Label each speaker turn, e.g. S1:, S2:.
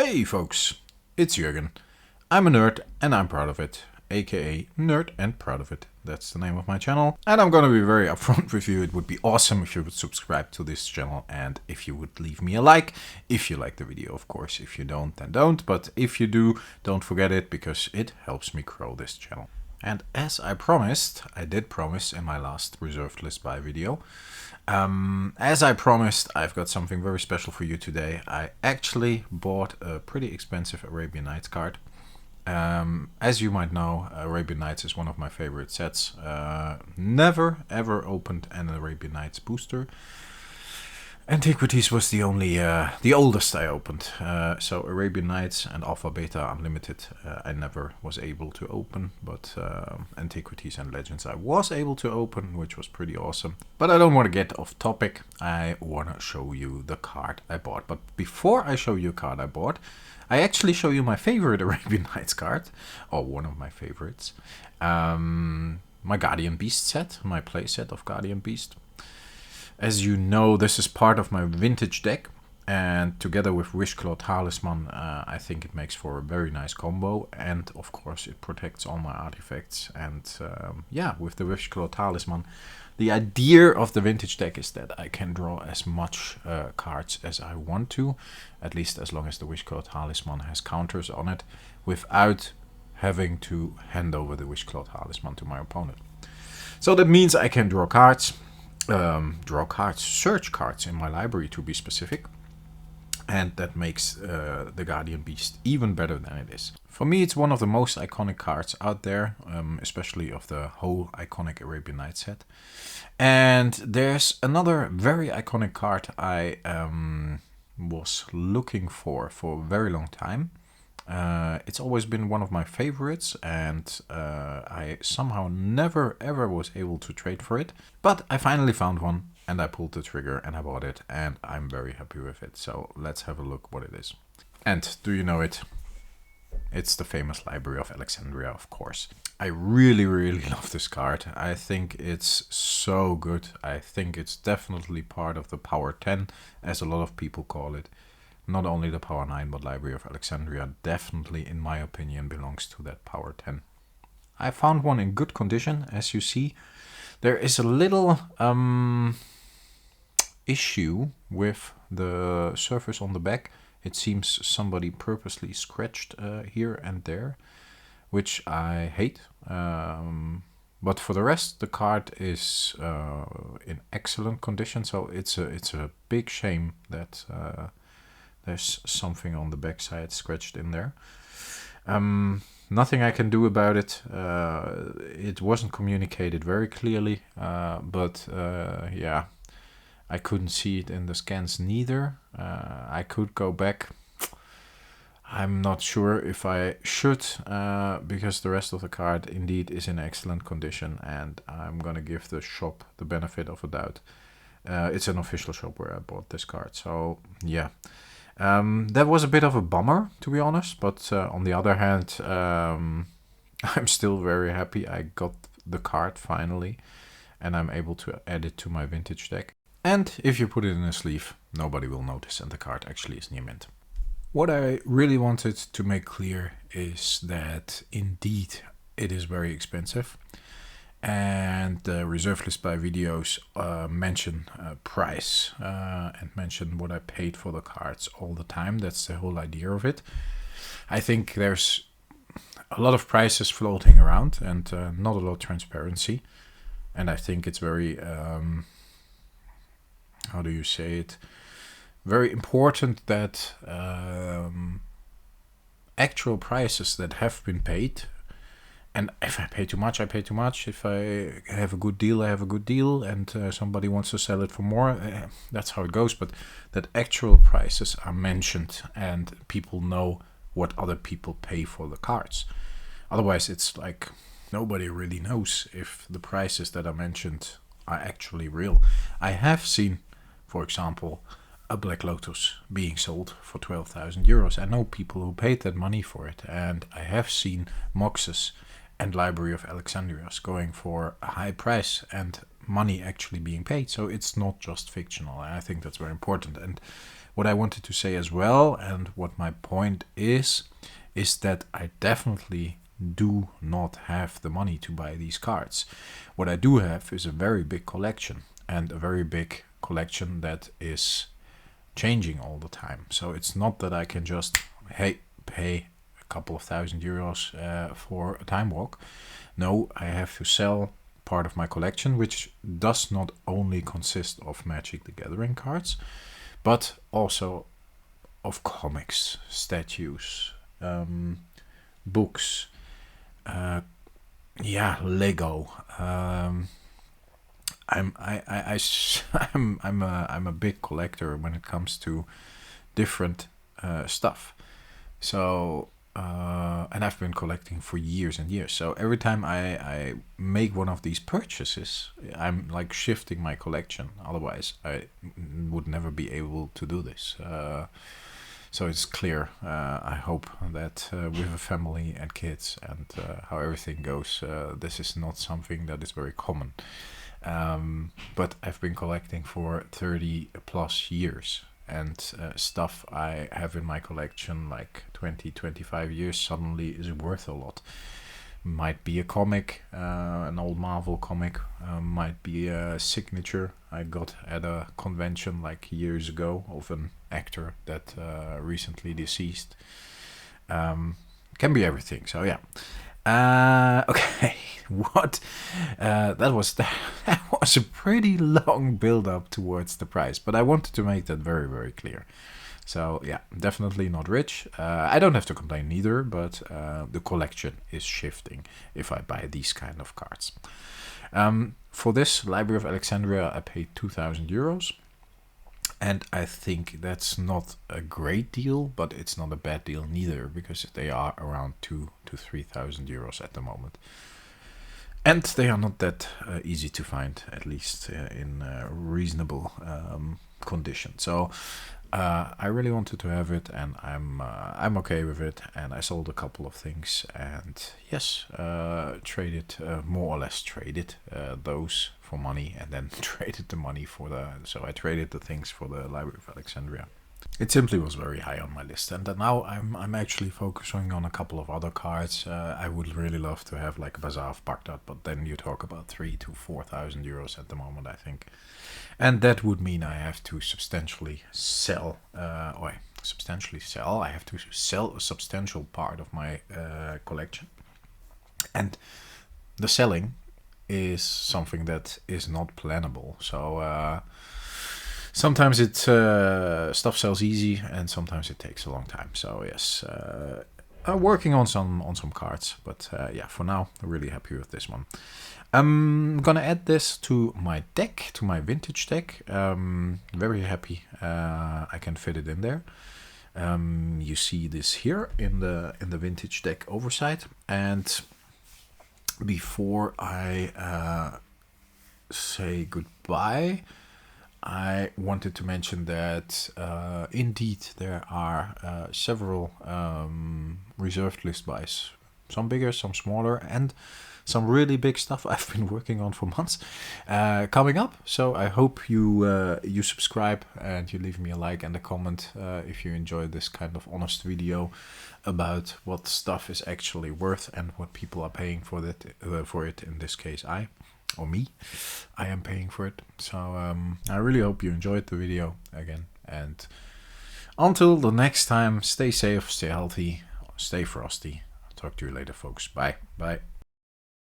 S1: Hey folks, it's Jürgen. I'm a nerd and I'm proud of it, aka Nerd and Proud of It. That's the name of my channel, and I'm gonna be very upfront with you. It would be awesome if you would subscribe to this channel and if you would leave me a like if you like the video, of course. If you don't, then don't, but if you do, don't forget it because it helps me grow this channel. And as I promised, I did promise in my last reserved list buy video, as I promised, I've got something very special for you today. I actually bought a pretty expensive Arabian Nights card. As you might know, Arabian Nights is one of my favorite sets. Never ever opened an Arabian Nights booster. Antiquities was the oldest I opened. So Arabian Nights and Alpha Beta Unlimited I never was able to open, but Antiquities and Legends I was able to open, which was pretty awesome. But I don't want to get off topic. I want to show you the card I bought. But before I show you a card I bought, I actually show you my favorite Arabian Nights card, or one of my favorites. My Guardian Beast set, my play set of Guardian Beast. As you know, this is part of my vintage deck, and together with Wishclaw Talisman, I think it makes for a very nice combo, and of course it protects all my artifacts. And yeah, with the Wishclaw Talisman, the idea of the vintage deck is that I can draw as much cards as I want to, at least as long as the Wishclaw Talisman has counters on it, without having to hand over the Wishclaw Talisman to my opponent. So that means I can draw cards. Search cards in my library to be specific, and that makes the Guardian Beast even better than it is. For me, it's one of the most iconic cards out there, especially of the whole iconic Arabian Nights set. And there's another very iconic card I was looking for a very long time. It's always been one of my favorites, and I somehow never ever was able to trade for it. But I finally found one, and I pulled the trigger and I bought it, and I'm very happy with it. So let's have a look what it is. And do you know it? It's the famous Library of Alexandria, of course. I really love this card. I think it's so good. I think it's definitely part of the Power 10, as a lot of people call it. Not only the Power 9, but Library of Alexandria definitely, in my opinion, belongs to that Power 10. I found one in good condition, as you see. There is a little issue with the surface on the back. It seems somebody purposely scratched here and there, which I hate. But for the rest, the card is in excellent condition. So it's a big shame that there's something on the backside scratched in there. Nothing I can do about it. It wasn't communicated very clearly, but yeah, I couldn't see it in the scans neither. I could go back. I'm not sure if I should, because the rest of the card indeed is in excellent condition, and I'm gonna give the shop the benefit of a doubt. It's an official shop where I bought this card, so yeah. That was a bit of a bummer, to be honest, but on the other hand, I'm still very happy I got the card finally, and I'm able to add it to my vintage deck. And if you put it in a sleeve, nobody will notice, and the card actually is near mint. What I really wanted to make clear is that indeed it is very expensive. And the reserve list buy videos mention price and mention what I paid for the cards all the time. That's the whole idea of it. I think there's a lot of prices floating around and not a lot of transparency. And I think it's very, how do you say it? Very important that actual prices that have been paid. And if I pay too much, I pay too much. If I have a good deal, I have a good deal. And somebody wants to sell it for more, that's how it goes. But that actual prices are mentioned and people know what other people pay for the cards. Otherwise, it's like nobody really knows if the prices that are mentioned are actually real. I have seen, for example, a Black Lotus being sold for 12,000 euros. I know people who paid that money for it. And I have seen Moxes and Library of Alexandria's going for a high price and money actually being paid. So it's not just fictional. I think that's very important. And what I wanted to say as well, and what my point is that I definitely do not have the money to buy these cards. What I do have is a very big collection, and a very big collection that is changing all the time. So it's not that I can just pay a couple of €1,000 for a time walk. No, I have to sell part of my collection, which does not only consist of Magic the Gathering cards, but also of comics, statues, books, Lego. I'm a big collector when it comes to different stuff. So and I've been collecting for years and years. So every time I make one of these purchases, I'm like shifting my collection. Otherwise, I would never be able to do this. So it's clear. I hope that with a family and kids and how everything goes, this is not something that is very common. But I've been collecting for 30 plus years, and stuff I have in my collection like 20-25 years suddenly is worth a lot. Might be a comic, an old Marvel comic, might be a signature I got at a convention like years ago of an actor that recently deceased. Can be everything. So yeah. Okay, what? That was a pretty long build up towards the price, but I wanted to make that very, very clear. So yeah, definitely not rich. I don't have to complain neither, but the collection is shifting if I buy these kind of cards. For this Library of Alexandria, I paid €2,000. And I think that's not a great deal, but it's not a bad deal neither, because they are around 2,000 to 3,000 euros at the moment. And they are not that easy to find, at least in reasonable condition. So I really wanted to have it, and I'm okay with it. And I sold a couple of things, and yes, more or less traded those for money, and then traded the money for so I traded the things for the Library of Alexandria. It simply was very high on my list, and now I'm actually focusing on a couple of other cards. I would really love to have like Bazaar of Baghdad, but then you talk about 3,000 to 4,000 euros at the moment, I think, and that would mean I have to substantially sell. I have to sell a substantial part of my collection, and the selling is something that is not plannable. So sometimes stuff sells easy, and sometimes it takes a long time. So yes, I'm working on some cards, but yeah, for now I'm really happy with this one. I'm gonna add this to my deck, to my vintage deck. Very happy I can fit it in there. You see this here in the vintage deck oversight, and before I say goodbye, I wanted to mention that indeed there are several reserved list buys, some bigger, some smaller, and some really big stuff I've been working on for months coming up. So I hope you subscribe and you leave me a like and a comment if you enjoy this kind of honest video about what stuff is actually worth and what people are paying for it. In this case, I am paying for it. So I really hope you enjoyed the video again, and until the next time, stay safe, stay healthy, stay frosty. I'll talk to you later, folks. Bye.